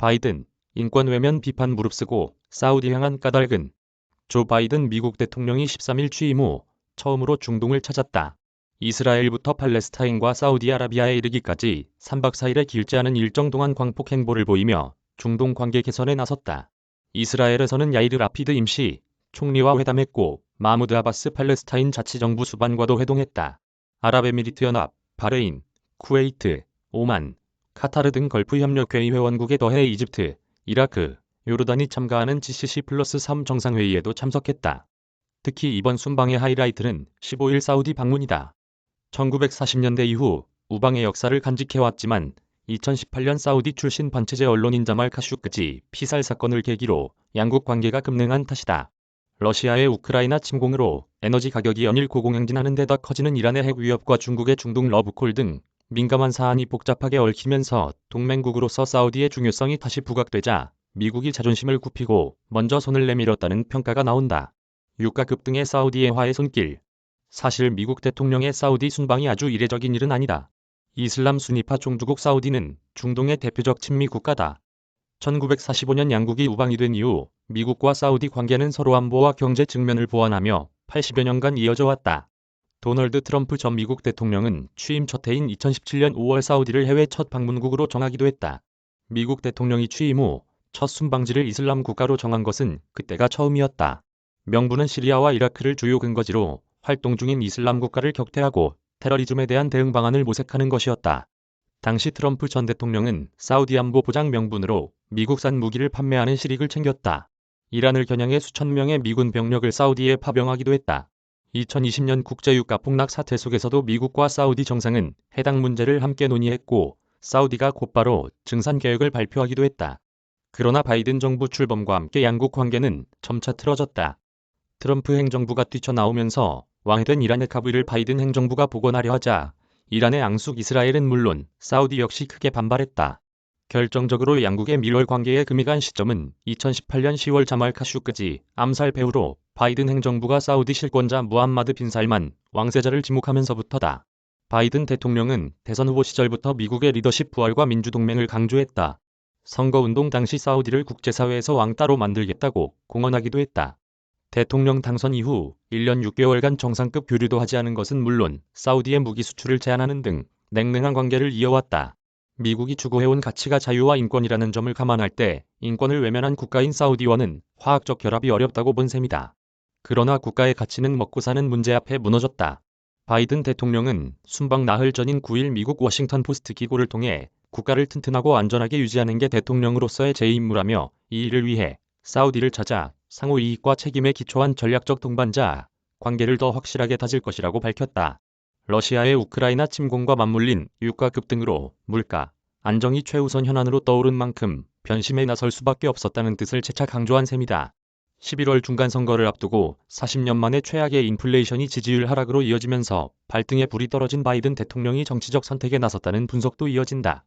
바이든, 인권 외면 비판 무릅쓰고 사우디 향한 까닭은? 조 바이든 미국 대통령이 13일 취임 후 처음으로 중동을 찾았다. 이스라엘부터 팔레스타인과 사우디아라비아에 이르기까지 3박 4일에 길지 않은 일정 동안 광폭 행보를 보이며 중동 관계 개선에 나섰다. 이스라엘에서는 야이르 라피드 임시 총리와 회담했고 마무드 아바스 팔레스타인 자치정부 수반과도 회동했다. 아랍에미리트 연합, 바레인, 쿠웨이트, 오만, 카타르 등 걸프협력회의 회원국에 더해 이집트, 이라크, 요르단이 참가하는 GCC+3 정상회의에도 참석했다. 특히 이번 순방의 하이라이트는 15일 사우디 방문이다. 1940년대 이후 우방의 역사를 간직해왔지만 2018년 사우디 출신 반체제 언론인 자말 카슈크지 피살 사건을 계기로 양국 관계가 급냉한 탓이다. 러시아의 우크라이나 침공으로 에너지 가격이 연일 고공행진하는 데다 커지는 이란의 핵 위협과 중국의 중동 러브콜 등 민감한 사안이 복잡하게 얽히면서 동맹국으로서 사우디의 중요성이 다시 부각되자 미국이 자존심을 굽히고 먼저 손을 내밀었다는 평가가 나온다. 유가 급등의 사우디의 화해 손길. 사실 미국 대통령의 사우디 순방이 아주 이례적인 일은 아니다. 이슬람 수니파 종주국 사우디는 중동의 대표적 친미 국가다. 1945년 양국이 우방이 된 이후 미국과 사우디 관계는 서로 안보와 경제 측면을 보완하며 80여 년간 이어져 왔다. 도널드 트럼프 전 미국 대통령은 취임 첫 해인 2017년 5월 사우디를 해외 첫 방문국으로 정하기도 했다. 미국 대통령이 취임 후 첫 순방지를 이슬람 국가로 정한 것은 그때가 처음이었다. 명분은 시리아와 이라크를 주요 근거지로 활동 중인 이슬람 국가를 격퇴하고 테러리즘에 대한 대응 방안을 모색하는 것이었다. 당시 트럼프 전 대통령은 사우디 안보 보장 명분으로 미국산 무기를 판매하는 실익을 챙겼다. 이란을 겨냥해 수천 명의 미군 병력을 사우디에 파병하기도 했다. 2020년 국제유가 폭락 사태 속에서도 미국과 사우디 정상은 해당 문제를 함께 논의했고 사우디가 곧바로 증산 계획을 발표하기도 했다. 그러나 바이든 정부 출범과 함께 양국 관계는 점차 틀어졌다. 트럼프 행정부가 뛰쳐나오면서 왕해된 이란의 카브를 바이든 행정부가 복원하려 하자 이란의 앙숙 이스라엘은 물론 사우디 역시 크게 반발했다. 결정적으로 양국의 밀월 관계에 금이 간 시점은 2018년 10월 자말 카슈크지 암살 배후로 바이든 행정부가 사우디 실권자 무함마드 빈 살만 왕세자를 지목하면서부터다. 바이든 대통령은 대선 후보 시절부터 미국의 리더십 부활과 민주동맹을 강조했다. 선거운동 당시 사우디를 국제사회에서 왕따로 만들겠다고 공언하기도 했다. 대통령 당선 이후 1년 6개월간 정상급 교류도 하지 않은 것은 물론 사우디의 무기 수출을 제한하는 등 냉랭한 관계를 이어왔다. 미국이 추구해온 가치가 자유와 인권이라는 점을 감안할 때 인권을 외면한 국가인 사우디와는 화학적 결합이 어렵다고 본 셈이다. 그러나 국가의 가치는 먹고 사는 문제 앞에 무너졌다. 바이든 대통령은 순방 나흘 전인 9일 미국 워싱턴 포스트 기고를 통해 국가를 튼튼하고 안전하게 유지하는 게 대통령으로서의 제 임무라며 이 일을 위해 사우디를 찾아 상호 이익과 책임에 기초한 전략적 동반자 관계를 더 확실하게 다질 것이라고 밝혔다. 러시아의 우크라이나 침공과 맞물린 유가 급등으로 물가 안정이 최우선 현안으로 떠오른 만큼 변심에 나설 수밖에 없었다는 뜻을 재차 강조한 셈이다. 11월 중간선거를 앞두고 40년 만에 최악의 인플레이션이 지지율 하락으로 이어지면서 발등에 불이 떨어진 바이든 대통령이 정치적 선택에 나섰다는 분석도 이어진다.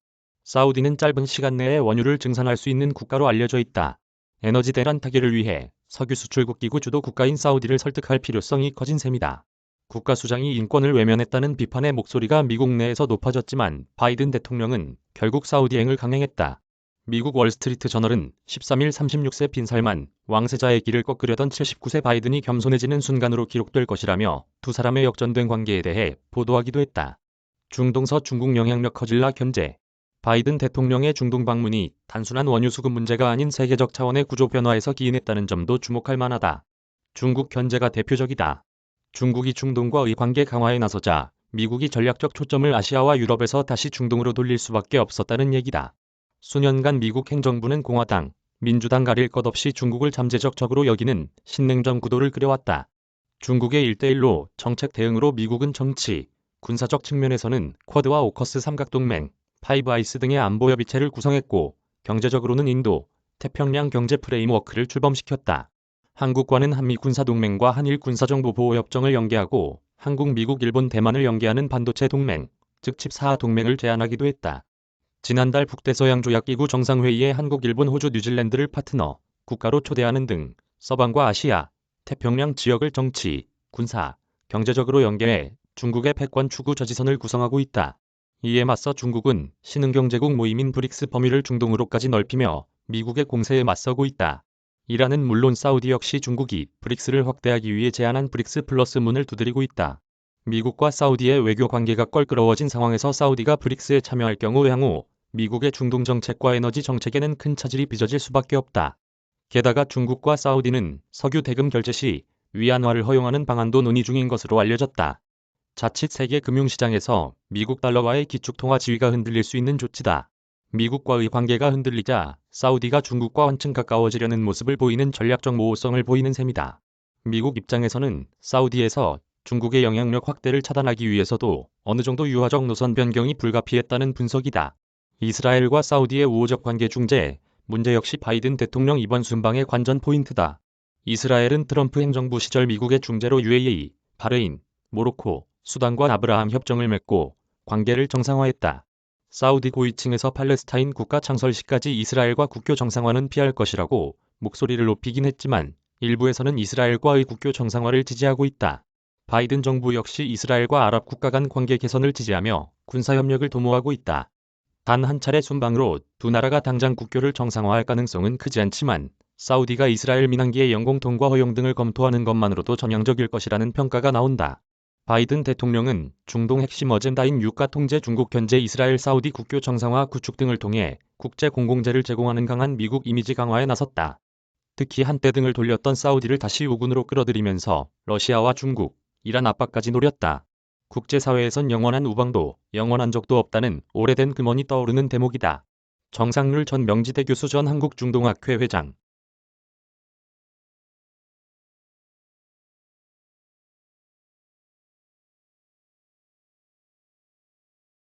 사우디는 짧은 시간 내에 원유를 증산할 수 있는 국가로 알려져 있다. 에너지 대란 타결을 위해 석유 수출국 기구 주도 국가인 사우디를 설득할 필요성이 커진 셈이다. 국가 수장이 인권을 외면했다는 비판의 목소리가 미국 내에서 높아졌지만 바이든 대통령은 결국 사우디행을 강행했다. 미국 월스트리트 저널은 13일 36세 빈 살만 왕세자의 길을 꺾으려던 79세 바이든이 겸손해지는 순간으로 기록될 것이라며 두 사람의 역전된 관계에 대해 보도하기도 했다. 중동서 중국 영향력 커질라 견제. 바이든 대통령의 중동 방문이 단순한 원유 수급 문제가 아닌 세계적 차원의 구조 변화에서 기인했다는 점도 주목할 만하다. 중국 견제가 대표적이다. 중국이 중동과의 관계 강화에 나서자 미국이 전략적 초점을 아시아와 유럽에서 다시 중동으로 돌릴 수밖에 없었다는 얘기다. 수년간 미국 행정부는 공화당, 민주당 가릴 것 없이 중국을 잠재적 적으로 여기는 신냉전 구도를 그려왔다. 중국의 1대1로 정책 대응으로 미국은 정치, 군사적 측면에서는 쿼드와 오커스 삼각동맹, 파이브 아이스 등의 안보 협의체를 구성했고 경제적으로는 인도, 태평양 경제 프레임워크를 출범시켰다. 한국과는 한미 군사동맹과 한일 군사정보보호협정을 연계하고 한국, 미국, 일본, 대만을 연계하는 반도체 동맹, 즉 칩4 동맹을 제안하기도 했다. 지난달 북대서양조약기구 정상회의에 한국, 일본, 호주, 뉴질랜드를 파트너 국가로 초대하는 등 서방과 아시아, 태평양 지역을 정치, 군사, 경제적으로 연계해 중국의 패권 추구 저지선을 구성하고 있다. 이에 맞서 중국은 신흥경제국 모임인 브릭스 범위를 중동으로까지 넓히며 미국의 공세에 맞서고 있다. 이란은 물론 사우디 역시 중국이 브릭스를 확대하기 위해 제안한 브릭스 플러스 문을 두드리고 있다. 미국과 사우디의 외교 관계가 껄끄러워진 상황에서 사우디가 브릭스에 참여할 경우 향후 미국의 중동 정책과 에너지 정책에는 큰 차질이 빚어질 수밖에 없다. 게다가 중국과 사우디는 석유 대금 결제 시 위안화를 허용하는 방안도 논의 중인 것으로 알려졌다. 자칫 세계 금융시장에서 미국 달러와의 기축통화 지위가 흔들릴 수 있는 조치다. 미국과의 관계가 흔들리자 사우디가 중국과 한층 가까워지려는 모습을 보이는 전략적 모호성을 보이는 셈이다. 미국 입장에서는 사우디에서 중국의 영향력 확대를 차단하기 위해서도 어느 정도 유화적 노선 변경이 불가피했다는 분석이다. 이스라엘과 사우디의 우호적 관계 중재, 문제 역시 바이든 대통령 이번 순방의 관전 포인트다. 이스라엘은 트럼프 행정부 시절 미국의 중재로 UAE, 바레인, 모로코, 수단과 아브라함 협정을 맺고 관계를 정상화했다. 사우디 고위층에서 팔레스타인 국가 창설 시까지 이스라엘과 국교 정상화는 피할 것이라고 목소리를 높이긴 했지만 일부에서는 이스라엘과의 국교 정상화를 지지하고 있다. 바이든 정부 역시 이스라엘과 아랍 국가 간 관계 개선을 지지하며 군사협력을 도모하고 있다. 단 한 차례 순방으로 두 나라가 당장 국교를 정상화할 가능성은 크지 않지만 사우디가 이스라엘 민항기의 영공 통과 허용 등을 검토하는 것만으로도 전향적일 것이라는 평가가 나온다. 바이든 대통령은 중동 핵심 어젠다인 유가 통제 중국 견제 이스라엘 사우디 국교 정상화 구축 등을 통해 국제 공공재를 제공하는 강한 미국 이미지 강화에 나섰다. 특히 한때 등을 돌렸던 사우디를 다시 우군으로 끌어들이면서 러시아와 중국, 이란 압박까지 노렸다. 국제사회에선 영원한 우방도, 영원한 적도 없다는 오래된 금언이 떠오르는 대목이다. 정상률 전 명지대 교수 전 한국중동학회 회장